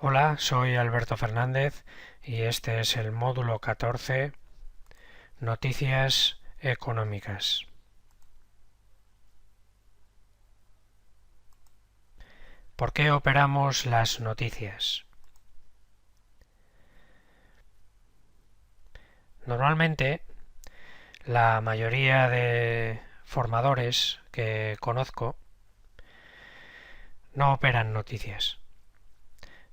Hola, soy Alberto Fernández y este es el módulo 14, Noticias económicas. ¿Por qué operamos las noticias? Normalmente, la mayoría de formadores que conozco no operan noticias.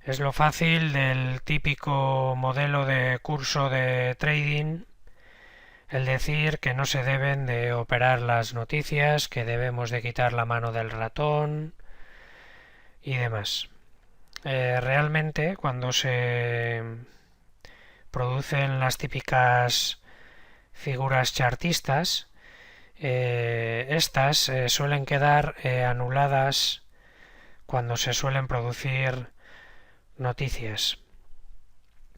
Es lo fácil del típico modelo de curso de trading, el decir que no se deben de operar las noticias, que debemos de quitar la mano del ratón y demás. Realmente, cuando se producen las típicas figuras chartistas, estas suelen quedar anuladas cuando se suelen producir noticias.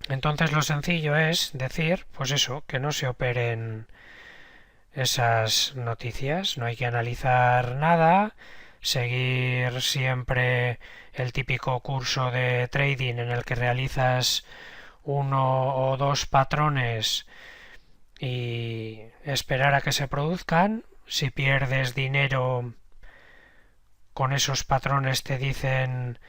Entonces lo sencillo es decir, pues eso, que no se operen esas noticias, no hay que analizar nada, seguir siempre el típico curso de trading en el que realizas uno o dos patrones y esperar a que se produzcan. Si pierdes dinero con esos patrones te dicen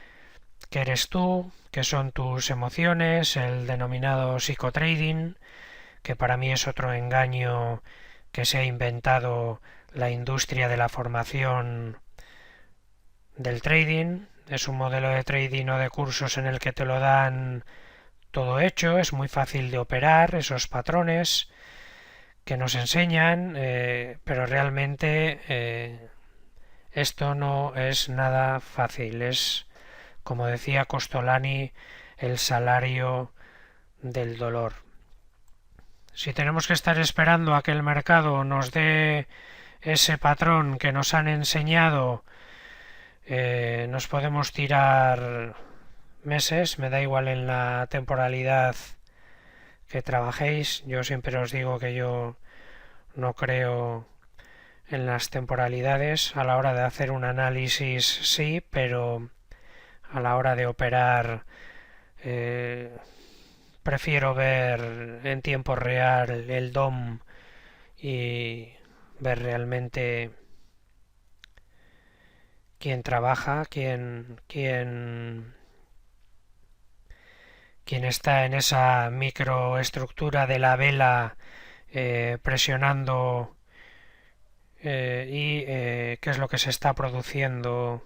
que eres tú, que son tus emociones, el denominado psicotrading, que para mí es otro engaño que se ha inventado la industria de la formación del trading. Es un modelo de trading o de cursos en el que te lo dan todo hecho, es muy fácil de operar esos patrones que nos enseñan, pero realmente esto no es nada fácil. Es, como decía Costolani, el salario del dolor. Si tenemos que estar esperando a que el mercado nos dé ese patrón que nos han enseñado, nos podemos tirar meses, me da igual en la temporalidad que trabajéis. Yo siempre os digo que yo no creo en las temporalidades. A la hora de hacer un análisis sí, pero a la hora de operar prefiero ver en tiempo real el DOM y ver realmente quién trabaja, quién está en esa microestructura de la vela presionando y qué es lo que se está produciendo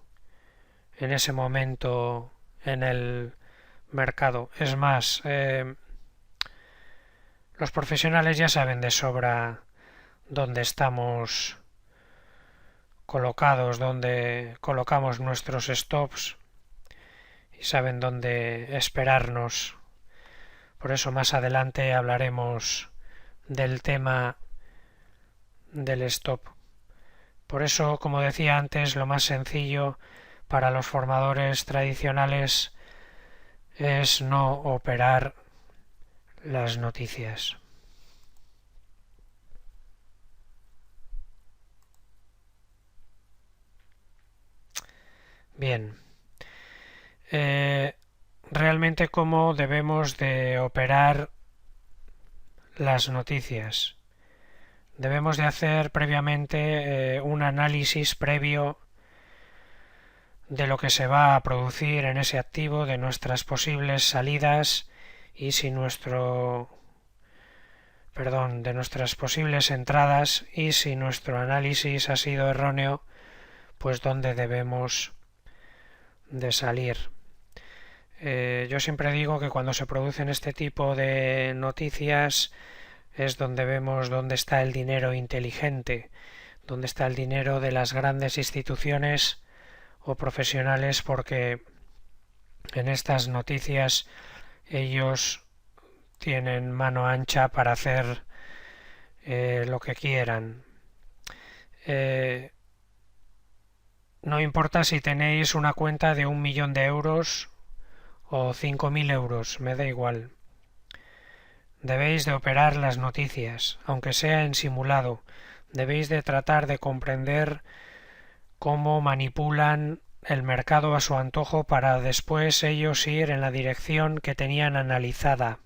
en ese momento en el mercado. Es más, los profesionales ya saben de sobra dónde estamos colocados, dónde colocamos nuestros stops y saben dónde esperarnos. Por eso más adelante hablaremos del tema del stop. Por eso, como decía antes, lo más sencillo para los formadores tradicionales es no operar las noticias. Bien, realmente cómo debemos de operar las noticias. Debemos de hacer previamente un análisis previo de lo que se va a producir en ese activo, de nuestras posibles salidas y si de nuestras posibles entradas y si nuestro análisis ha sido erróneo, pues dónde debemos de salir. Yo siempre digo que cuando se producen este tipo de noticias es donde vemos dónde está el dinero inteligente, dónde está el dinero de las grandes instituciones o profesionales, porque en estas noticias ellos tienen mano ancha para hacer lo que quieran. No importa si tenéis una cuenta de 1 millón de euros o 5.000 euros, me da igual. Debéis de operar las noticias, aunque sea en simulado. Debéis de tratar de comprender cómo manipulan el mercado a su antojo para después ellos ir en la dirección que tenían analizada.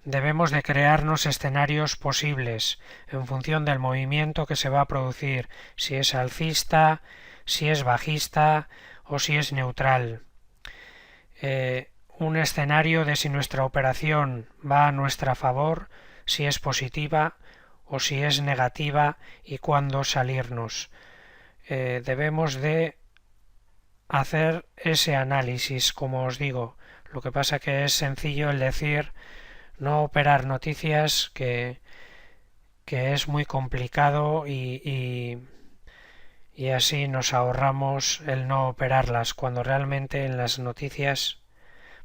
Debemos de crearnos escenarios posibles en función del movimiento que se va a producir, si es alcista, si es bajista o si es neutral. Un escenario de si nuestra operación va a nuestra favor, si es positiva o si es negativa y cuándo salirnos. Debemos de hacer ese análisis, como os digo. Lo que pasa que es sencillo el decir no operar noticias, que es muy complicado y así nos ahorramos el no operarlas, cuando realmente en las noticias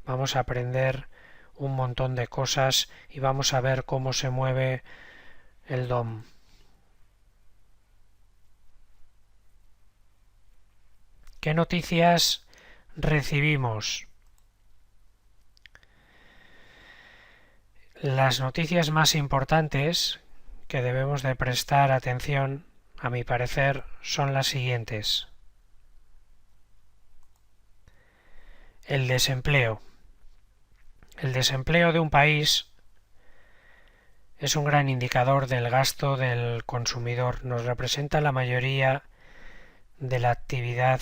vamos a aprender un montón de cosas y vamos a ver cómo se mueve el DOM. ¿Qué noticias recibimos? Las noticias más importantes que debemos de prestar atención, a mi parecer, son las siguientes. El desempleo. El desempleo de un país es un gran indicador del gasto del consumidor. Nos representa la mayoría de la actividad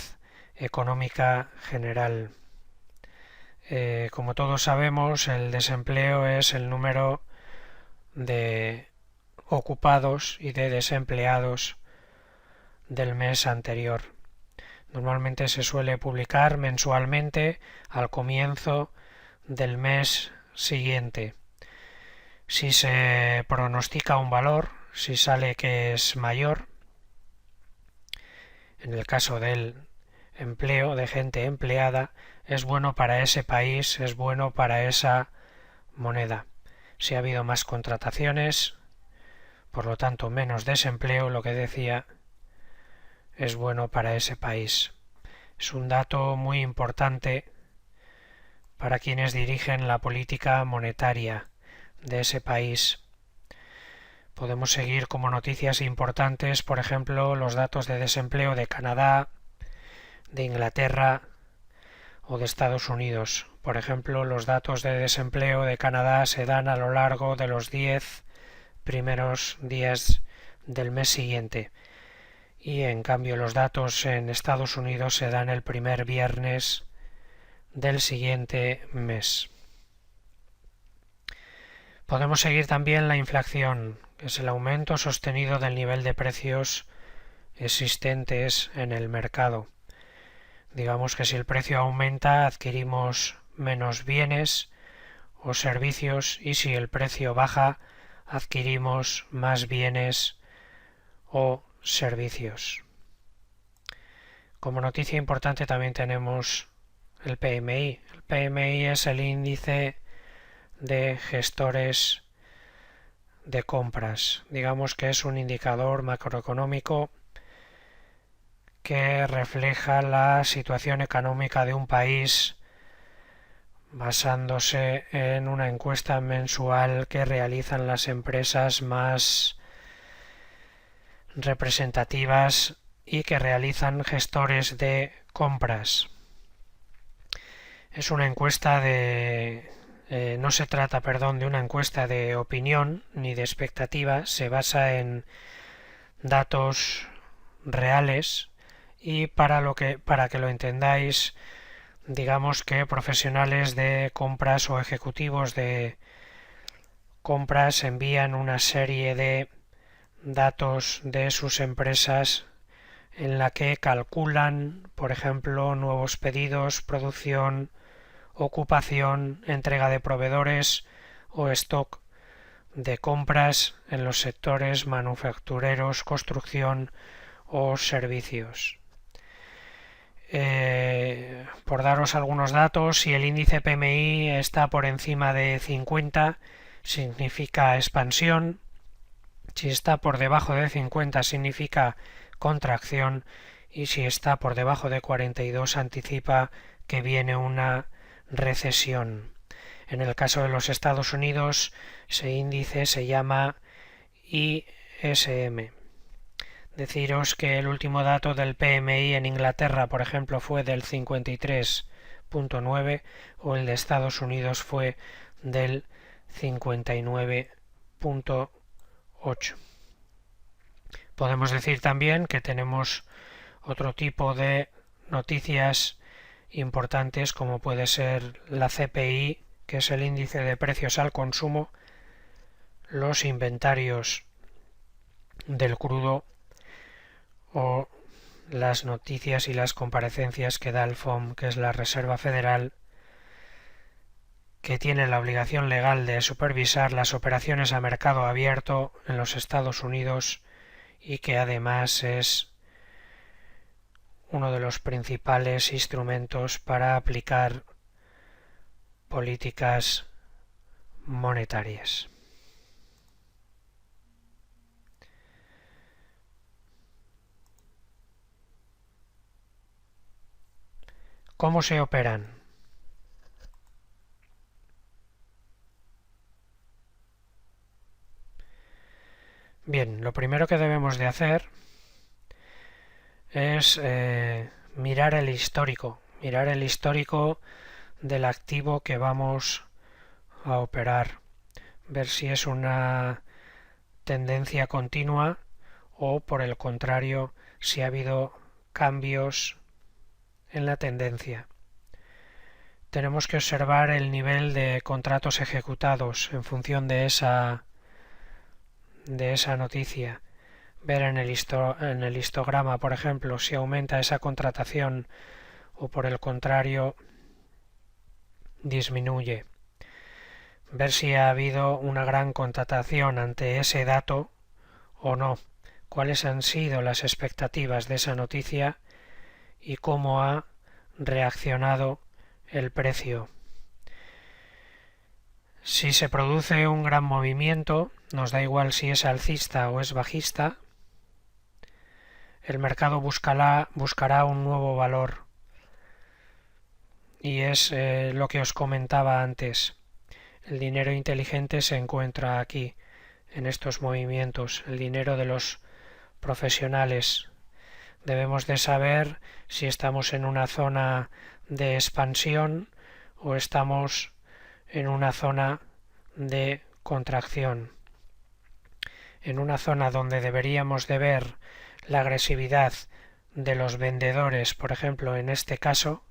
económica general. Como todos sabemos, el desempleo es el número de ocupados y de desempleados del mes anterior. Normalmente se suele publicar mensualmente al comienzo del mes siguiente. Si se pronostica un valor, si sale que es mayor, en el caso del empleo, de gente empleada, es bueno para ese país, es bueno para esa moneda. Si ha habido más contrataciones, por lo tanto menos desempleo, lo que decía, es bueno para ese país. Es un dato muy importante para quienes dirigen la política monetaria de ese país. Podemos seguir como noticias importantes, por ejemplo, los datos de desempleo de Canadá, de Inglaterra o de Estados Unidos. Por ejemplo, los datos de desempleo de Canadá se dan a lo largo de los 10 primeros días del mes siguiente. Y en cambio los datos en Estados Unidos se dan el primer viernes del siguiente mes. Podemos seguir también la inflación, que es el aumento sostenido del nivel de precios existentes en el mercado. Digamos que si el precio aumenta, adquirimos menos bienes o servicios, y si el precio baja, adquirimos más bienes o servicios. Como noticia importante también tenemos el PMI. El PMI es el índice de gestores de compras. Digamos que es un indicador macroeconómico que refleja la situación económica de un país basándose en una encuesta mensual que realizan las empresas más representativas y que realizan gestores de compras. Es una encuesta no se trata, de una encuesta de opinión ni de expectativa, se basa en datos reales y para que lo entendáis, digamos que profesionales de compras o ejecutivos de compras envían una serie de datos de sus empresas en la que calculan, por ejemplo, nuevos pedidos, producción, ocupación, entrega de proveedores o stock de compras en los sectores manufactureros, construcción o servicios. Por daros algunos datos, si el índice PMI está por encima de 50, significa expansión. Si está por debajo de 50, significa contracción. Y si está por debajo de 42, anticipa que viene una recesión. En el caso de los Estados Unidos, ese índice se llama ISM. deciros que el último dato del PMI en Inglaterra, por ejemplo, fue del 53,9 o el de Estados Unidos fue del 59,8. Podemos decir también que tenemos otro tipo de noticias importantes como puede ser la CPI, que es el índice de precios al consumo, los inventarios del crudo o las noticias y las comparecencias que da el FOM, que es la Reserva Federal, que tiene la obligación legal de supervisar las operaciones a mercado abierto en los Estados Unidos y que además es uno de los principales instrumentos para aplicar políticas monetarias. ¿Cómo se operan? Bien, lo primero que debemos de hacer es mirar el histórico del activo que vamos a operar, ver si es una tendencia continua o por el contrario si ha habido cambios en la tendencia. Tenemos que observar el nivel de contratos ejecutados en función de esa noticia, ver en el histograma, por ejemplo, si aumenta esa contratación o por el contrario disminuye. Ver si ha habido una gran contratación ante ese dato o no, cuáles han sido las expectativas de esa noticia y cómo ha reaccionado el precio. Si se produce un gran movimiento, nos da igual si es alcista o es bajista, el mercado buscará un nuevo valor. Y es lo que os comentaba antes. El dinero inteligente se encuentra aquí, en estos movimientos, el dinero de los profesionales. Debemos de saber si estamos en una zona de expansión o estamos en una zona de contracción. En una zona donde deberíamos de ver la agresividad de los vendedores, por ejemplo, en este caso,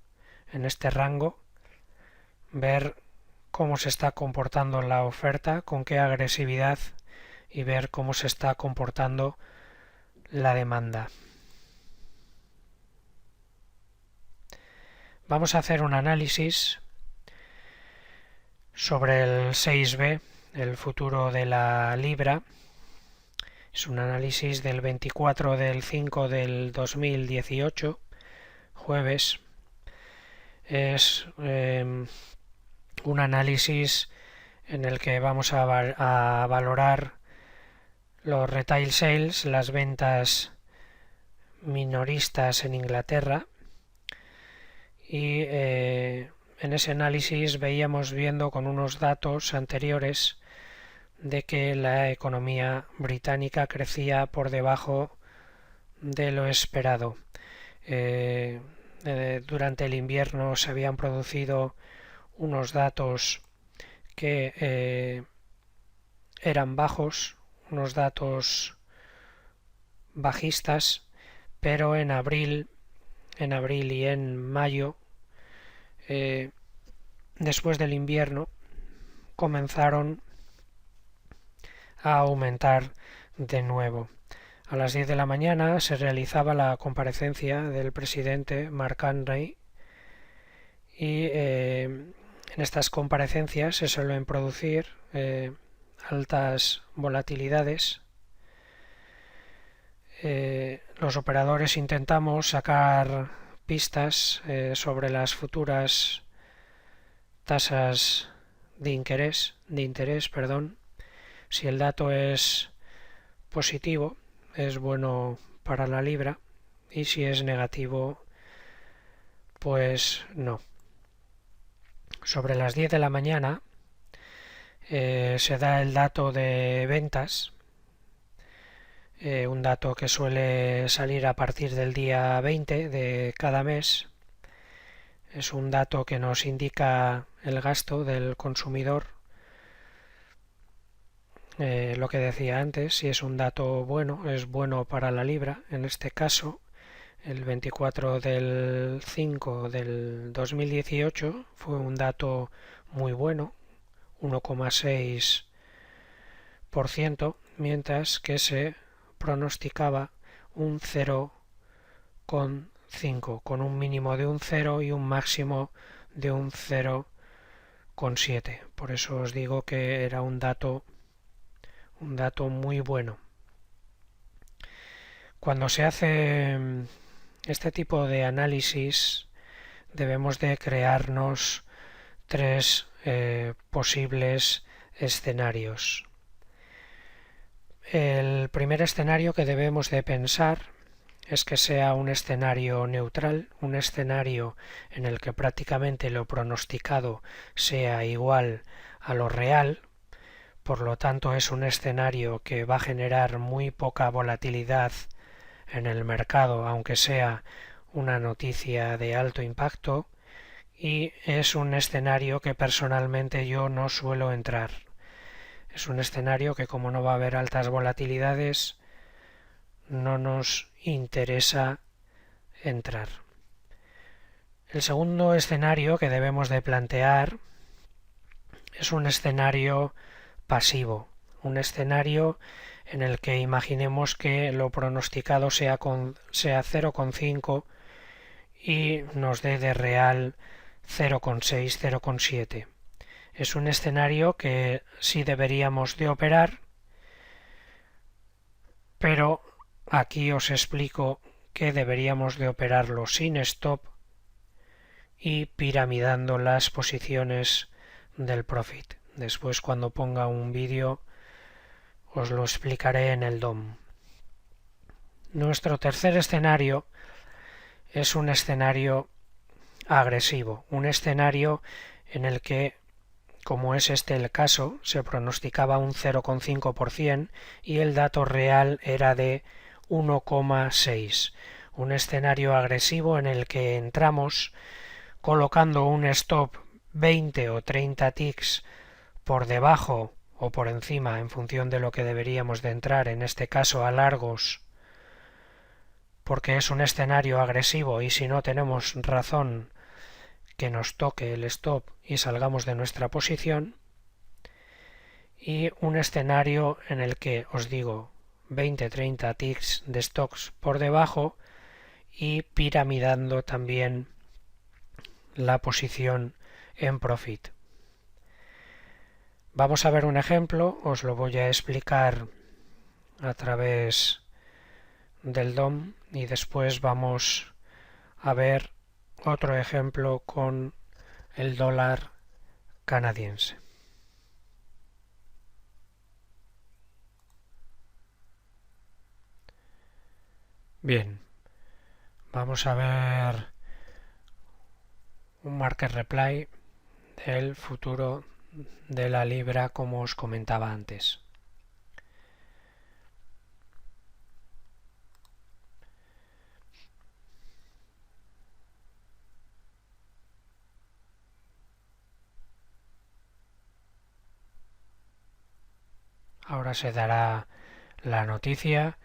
en este rango, ver cómo se está comportando la oferta, con qué agresividad y ver cómo se está comportando la demanda. Vamos a hacer un análisis sobre el 6B, el futuro de la libra. Es un análisis del 24 del 5 del 2018, jueves. Es un análisis en el que vamos a valorar los retail sales, las ventas minoristas en Inglaterra, y en ese análisis veíamos viendo con unos datos anteriores de que la economía británica crecía por debajo de lo esperado. Durante el invierno se habían producido unos datos que eran bajos, unos datos bajistas, pero en abril y en mayo, después del invierno, comenzaron a aumentar de nuevo. A las 10 de la mañana se realizaba la comparecencia del presidente Mark Carney y en estas comparecencias se suelen producir altas volatilidades. Los operadores intentamos sacar pistas sobre las futuras tasas de interés, Si el dato es positivo, es bueno para la libra, y si es negativo, pues no. Sobre las 10 de la mañana se da el dato de ventas un dato que suele salir a partir del día 20 de cada mes. Es un dato que nos indica el gasto del consumidor. Lo que decía antes, si es un dato bueno, es bueno para la libra. En este caso, el 24 del 5 del 2018 fue un dato muy bueno, 1,6%, mientras que se pronosticaba un 0,5, con un mínimo de un 0 y un máximo de un 0,7. Por eso os digo que era un dato muy bueno. Cuando se hace este tipo de análisis, debemos de crearnos tres posibles escenarios. El primer escenario que debemos de pensar es que sea un escenario neutral, un escenario en el que prácticamente lo pronosticado sea igual a lo real. Por lo tanto, es un escenario que va a generar muy poca volatilidad en el mercado, aunque sea una noticia de alto impacto, y es un escenario que personalmente yo no suelo entrar. Es un escenario que, como no va a haber altas volatilidades, no nos interesa entrar. El segundo escenario que debemos de plantear es un escenario pasivo, un escenario en el que imaginemos que lo pronosticado sea 0,5 y nos dé de real 0,6, 0,7. Es un escenario que sí deberíamos de operar, pero aquí os explico que deberíamos de operarlo sin stop y piramidando las posiciones del profit. Después, cuando ponga un vídeo, os lo explicaré en el DOM. Nuestro tercer escenario es un escenario agresivo, un escenario en el que, como es este el caso, se pronosticaba un 0,5% y el dato real era de 1,6%. Un escenario agresivo en el que entramos colocando un stop 20 o 30 ticks por debajo o por encima en función de lo que deberíamos de entrar, en este caso a largos, porque es un escenario agresivo y si no tenemos razón que nos toque el stop y salgamos de nuestra posición, y un escenario en el que os digo 20-30 ticks de stocks por debajo y piramidando también la posición en profit. Vamos a ver un ejemplo, os lo voy a explicar a través del DOM y después vamos a ver otro ejemplo con el dólar canadiense. Bien, vamos a ver un market reply del futuro de la libra, como os comentaba antes. Ahora se dará la noticia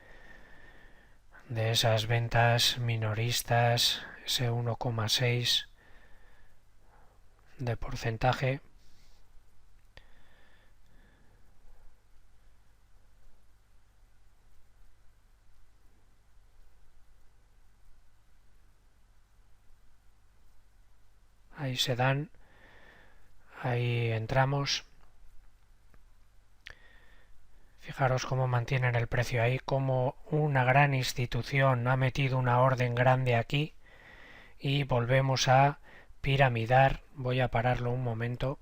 de esas ventas minoristas, ese 1,6 de porcentaje. Ahí se dan, ahí entramos. Fijaros cómo mantienen el precio ahí, como una gran institución ha metido una orden grande aquí y volvemos a piramidar. Voy a pararlo un momento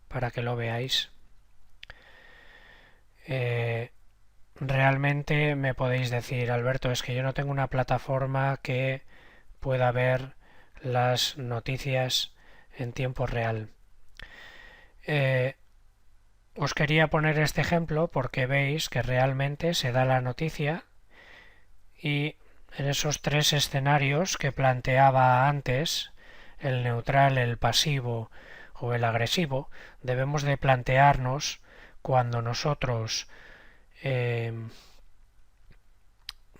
para que lo veáis. Realmente me podéis decir, Alberto, es que yo no tengo una plataforma que pueda ver las noticias en tiempo real. os quería poner este ejemplo porque veis que realmente se da la noticia y en esos tres escenarios que planteaba antes, el neutral, el pasivo o el agresivo, debemos de plantearnos cuando nosotros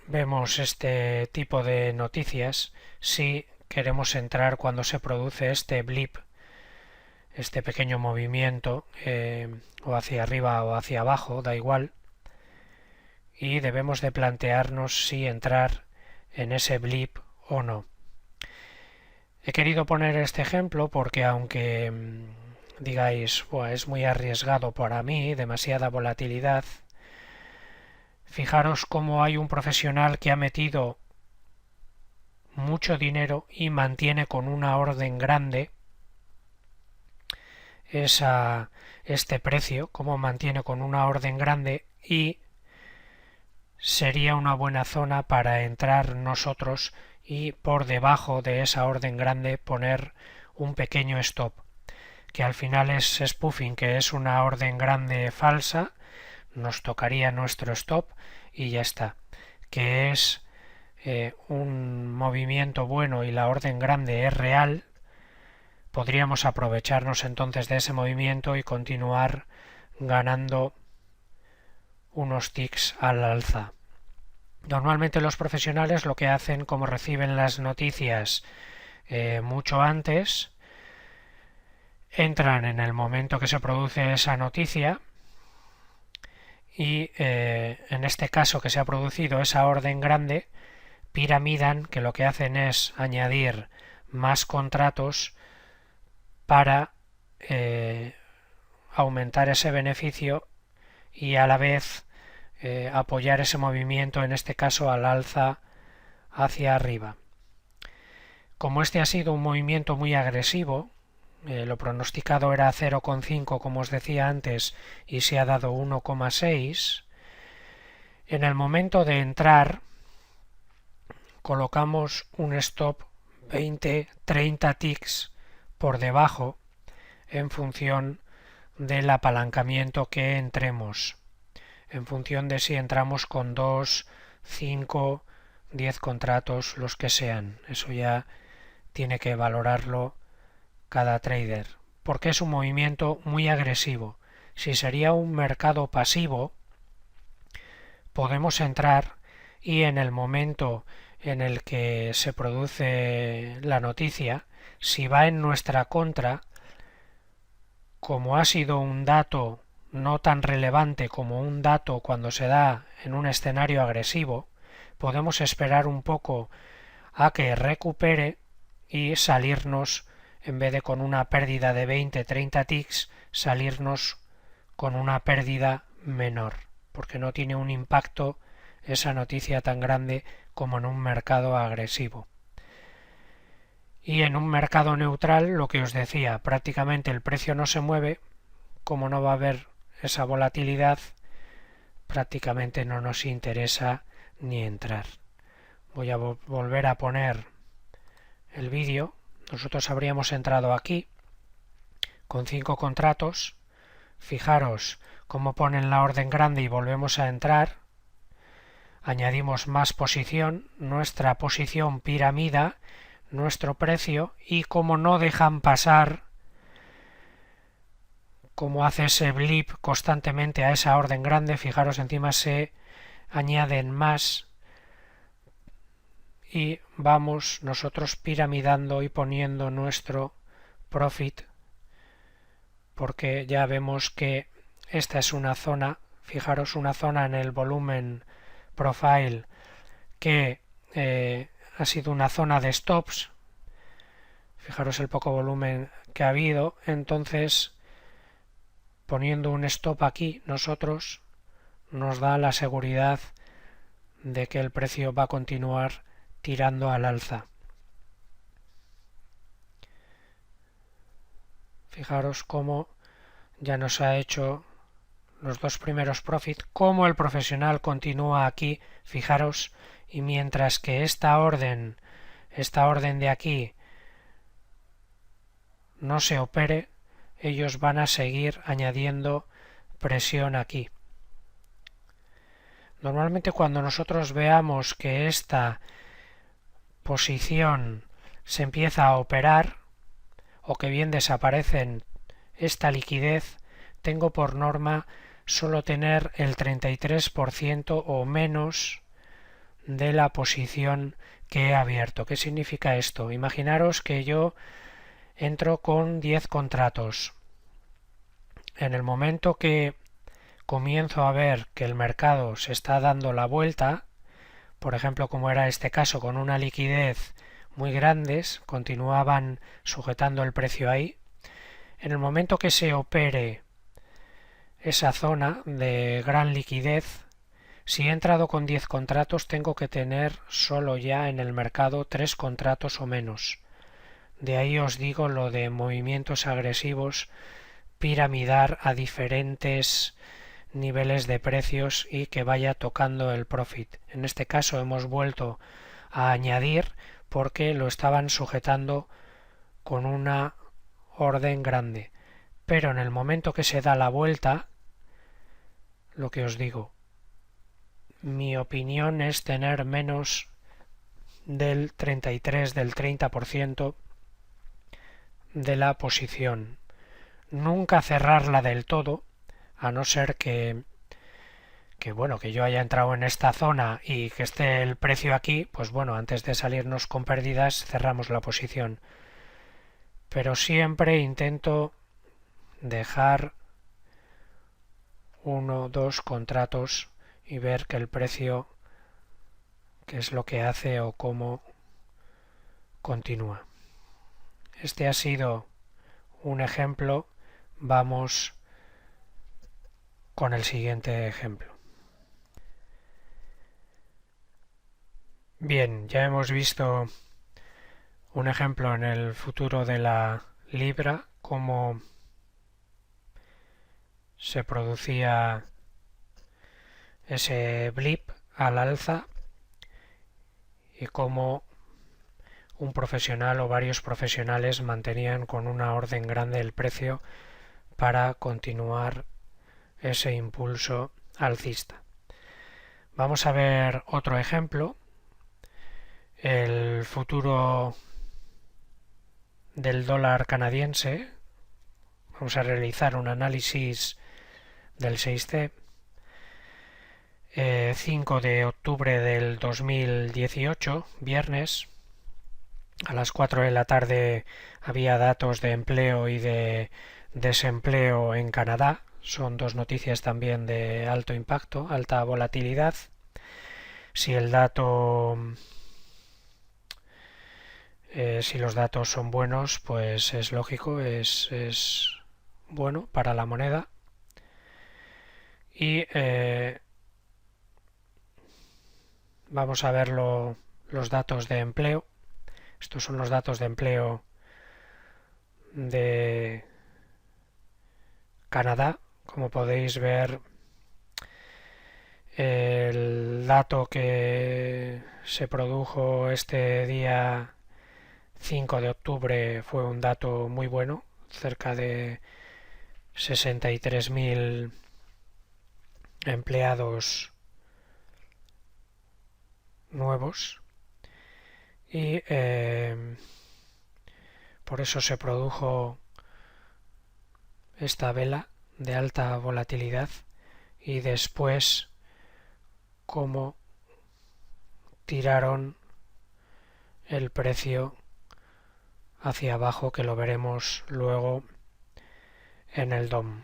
vemos este tipo de noticias si queremos entrar cuando se produce este blip, este pequeño movimiento, o hacia arriba o hacia abajo, da igual, y debemos de plantearnos si entrar en ese blip o no. He querido poner este ejemplo porque aunque digáis, es muy arriesgado para mí, demasiada volatilidad, fijaros cómo hay un profesional que ha metido mucho dinero y mantiene con una orden grande este precio, cómo mantiene con una orden grande, y sería una buena zona para entrar nosotros y por debajo de esa orden grande poner un pequeño stop, que al final es spoofing, que es una orden grande falsa, nos tocaría nuestro stop y ya está, que es un movimiento bueno y la orden grande es real. Podríamos aprovecharnos entonces de ese movimiento y continuar ganando unos ticks al alza. Normalmente los profesionales lo que hacen, como reciben las noticias mucho antes, entran en el momento que se produce esa noticia y en este caso que se ha producido esa orden grande, piramidan, que lo que hacen es añadir más contratos para aumentar ese beneficio y a la vez apoyar ese movimiento, en este caso al alza hacia arriba. Como este ha sido un movimiento muy agresivo, lo pronosticado era 0,5 como os decía antes y se ha dado 1,6, en el momento de entrar colocamos un stop 20-30 ticks por debajo en función del apalancamiento que entremos, en función de si entramos con 2, 5, 10 contratos, los que sean. Eso ya tiene que valorarlo cada trader, porque es un movimiento muy agresivo. Si sería un mercado pasivo, podemos entrar y en el momento en el que se produce la noticia, si va en nuestra contra, como ha sido un dato no tan relevante como un dato cuando se da en un escenario agresivo, podemos esperar un poco a que recupere y salirnos, en vez de con una pérdida de 20-30 ticks, salirnos con una pérdida menor, porque no tiene un impacto esa noticia tan grande como en un mercado agresivo. Y en un mercado neutral, lo que os decía, prácticamente el precio no se mueve, como no va a haber esa volatilidad, prácticamente no nos interesa ni entrar. Voy a volver a poner el vídeo. Nosotros habríamos entrado aquí con 5 contratos. Fijaros cómo ponen la orden grande y volvemos a entrar. Añadimos más posición, nuestra posición piramida, nuestro precio, y como no dejan pasar, como hace ese blip constantemente a esa orden grande, fijaros, encima se añaden más y vamos nosotros piramidando y poniendo nuestro profit, porque ya vemos que esta es una zona, fijaros, una zona en el volumen profile que ha sido una zona de stops. Fijaros el poco volumen que ha habido, entonces poniendo un stop aquí nosotros nos da la seguridad de que el precio va a continuar tirando al alza. Fijaros cómo ya nos ha hecho los dos primeros profit, cómo el profesional continúa aquí, fijaros, y mientras que esta orden de aquí no se opere, ellos van a seguir añadiendo presión aquí. Normalmente cuando nosotros veamos que esta posición se empieza a operar o que bien desaparecen esta liquidez, tengo por norma solo tener el 33% o menos de la posición que he abierto. ¿Qué significa esto? Imaginaros que yo entro con 10 contratos. En el momento que comienzo a ver que el mercado se está dando la vuelta, por ejemplo, como era este caso, con una liquidez muy grandes, continuaban sujetando el precio ahí. En el momento que se opere esa zona de gran liquidez, si he entrado con 10 contratos, tengo que tener solo ya en el mercado 3 contratos o menos. De ahí os digo lo de movimientos agresivos, piramidar a diferentes niveles de precios y que vaya tocando el profit. En este caso hemos vuelto a añadir porque lo estaban sujetando con una orden grande. Pero en el momento que se da la vuelta, lo que os digo, mi opinión es tener menos del 33, del 30% de la posición. Nunca cerrarla del todo, a no ser que yo haya entrado en esta zona y que esté el precio aquí, pues bueno, antes de salirnos con pérdidas cerramos la posición. Pero siempre intento dejar 1 o 2 contratos y ver que el precio, qué es lo que hace o cómo continúa. Este ha sido un ejemplo. Vamos con el siguiente ejemplo. Bien, ya hemos visto un ejemplo en el futuro de la libra, cómo se producía ese blip al alza y cómo un profesional o varios profesionales mantenían con una orden grande el precio para continuar ese impulso alcista. Vamos a ver otro ejemplo, el futuro del dólar canadiense. Vamos a realizar un análisis del 6C, 5 de octubre del 2018, viernes. A las 4 de la tarde había datos de empleo y de desempleo en Canadá. Son dos noticias también de alto impacto, alta volatilidad. Si el dato, si los datos son buenos, pues es lógico, es bueno para la moneda. Y vamos a ver los datos de empleo. Estos son los datos de empleo de Canadá. Como podéis ver, el dato que se produjo este día 5 de octubre fue un dato muy bueno, cerca de 63.000 empleados nuevos, y por eso se produjo esta vela de alta volatilidad, y después cómo tiraron el precio hacia abajo, que lo veremos luego en el DOM.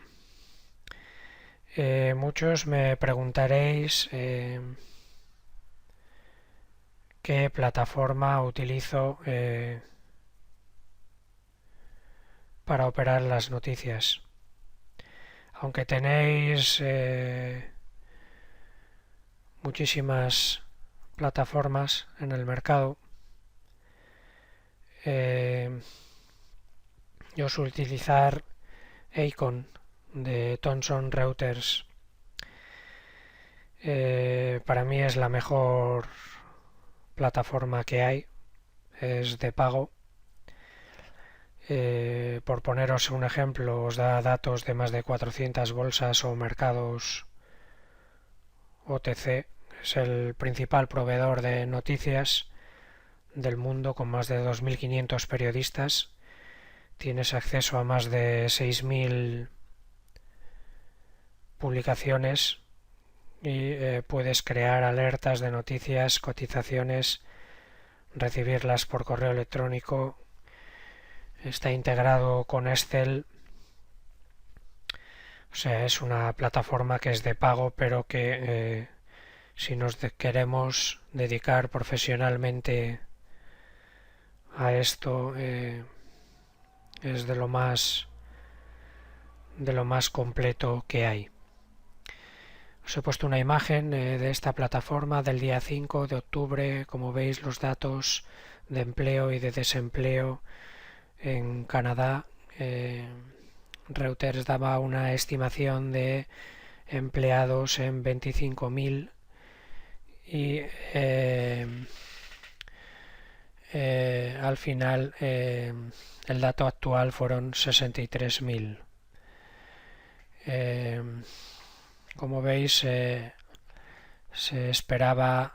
Muchos me preguntaréis qué plataforma utilizo para operar las noticias. Aunque tenéis muchísimas plataformas en el mercado, yo suelo utilizar Acorn de Thomson Reuters. Para mí es la mejor plataforma que hay, es de pago. Por poneros un ejemplo, os da datos de más de 400 bolsas o mercados OTC. Es el principal proveedor de noticias del mundo con más de 2.500 periodistas. Tienes acceso a más de 6.000 publicaciones y puedes crear alertas de noticias, cotizaciones, recibirlas por correo electrónico. Está integrado con Excel. O sea, es una plataforma que es de pago, pero que si nos queremos dedicar profesionalmente a esto, es de lo más completo que hay. Os he puesto una imagen de esta plataforma del día 5 de octubre. Como veis, los datos de empleo y de desempleo en Canadá. Reuters daba una estimación de empleados en 25.000 y al final el dato actual fueron 63.000. Como veis, se esperaba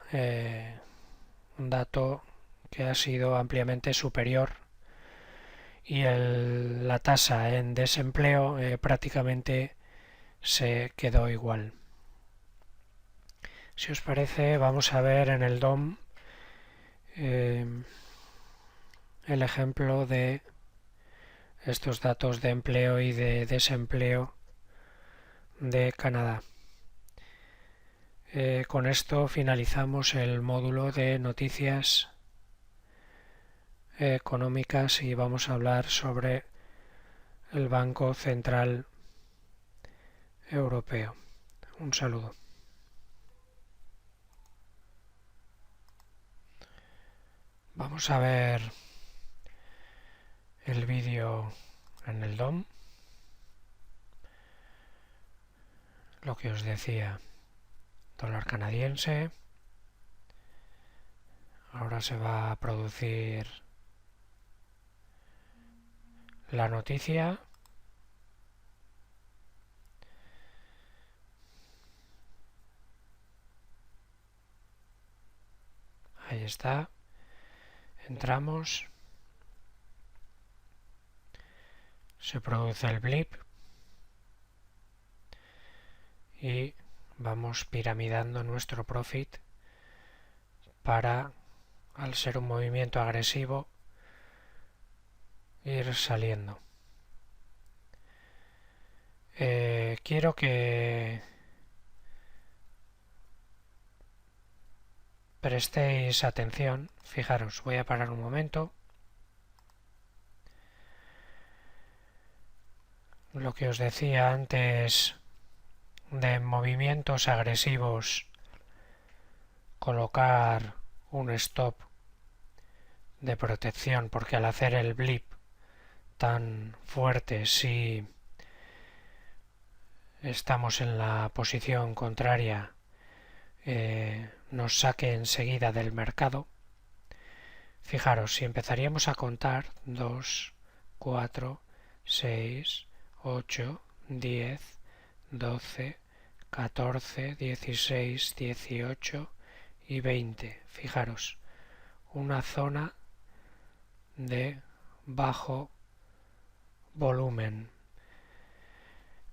un dato que ha sido ampliamente superior y la tasa en desempleo prácticamente se quedó igual. Si os parece, vamos a ver en el DOM el ejemplo de estos datos de empleo y de desempleo de Canadá. Con esto finalizamos el módulo de noticias económicas y vamos a hablar sobre el Banco Central Europeo. Un saludo. Vamos a ver el vídeo en el DOM. Lo que os decía, dólar canadiense. Ahora se va a producir la noticia. Ahí está. Entramos. Se produce el blip. Y vamos piramidando nuestro profit para, al ser un movimiento agresivo, ir saliendo. Quiero que prestéis atención. Fijaros, voy a parar un momento. Lo que os decía antes de movimientos agresivos, colocar un stop de protección, porque al hacer el blip tan fuerte, si estamos en la posición contraria, nos saque enseguida del mercado. Fijaros, si empezaríamos a contar 2, 4, 6, 8, 10, 12, 14, 16, 18 y 20. Fijaros, una zona de bajo volumen.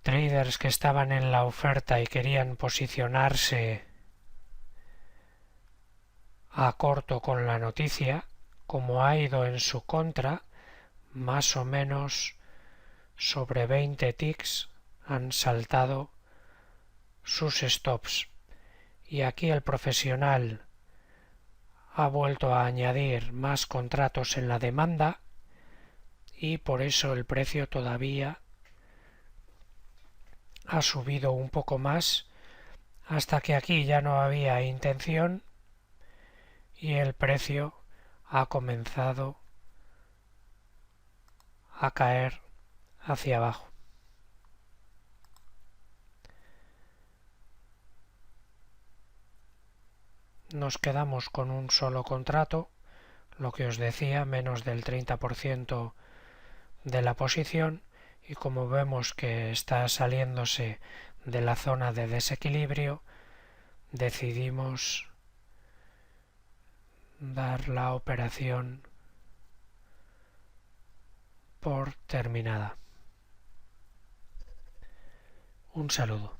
Traders que estaban en la oferta y querían posicionarse a corto con la noticia, como ha ido en su contra, más o menos sobre 20 ticks han saltado sus stops. Y aquí el profesional ha vuelto a añadir más contratos en la demanda y por eso el precio todavía ha subido un poco más hasta que aquí ya no había intención y el precio ha comenzado a caer hacia abajo. Nos quedamos con un solo contrato, lo que os decía, menos del 30% de la posición y como vemos que está saliéndose de la zona de desequilibrio, decidimos dar la operación por terminada. Un saludo.